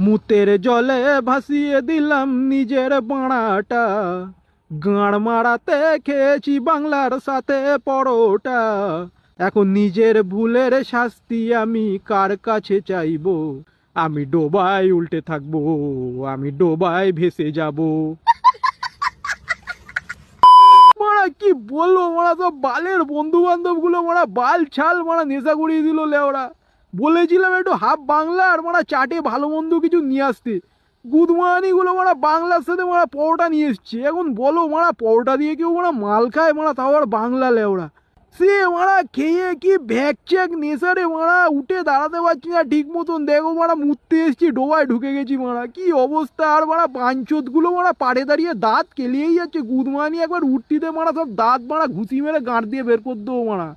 মুতের জলে ভাসিয়ে দিলাম নিজের বাড়াটা, গাঁড় মারাতে খেয়েছি বাংলার সাথে পরোটা। এখন নিজের ভুলের শাস্তি আমি কার কাছে চাইবো? আমি ডোবায় উল্টে থাকবো, আমি ডোবায় ভেসে যাব। মারা কি বলবো, মারা সব বালের বন্ধু বান্ধব গুলো মারা বাল ছাল মারা নেশা করিয়ে দিল লেওরা। বলেছিলাম একটু হাফ বাংলা আর মারা চাটে ভালো মন্দ কিছু নিয়ে আসতে, গুদমানি গুলো মারা বাংলার সাথে মারা পরোটা নিয়ে এসছে। এখন বলো মারা পরোটা দিয়ে কেউ মারা মাল খায় মারা, তাও আর বাংলা লেওরা। সে মারা খেয়ে কি ভ্যাকচ্যাক নেশারে মারা উঠে দাঁড়াতে পারছি না ঠিক মতন। দেখো মারা মুততে এসছি, ডোবায় ঢুকে গেছি মারা, কি অবস্থা। আর মারা বাঞ্চোত গুলো মারা পাড়ে দাঁড়িয়ে দাঁত কেলিয়েই যাচ্ছে। গুদমানি একবার উঠতিতে মারা সব দাঁত মারা ঘুষি মেরে গাঁট দিয়ে বের করে দেবো মারা।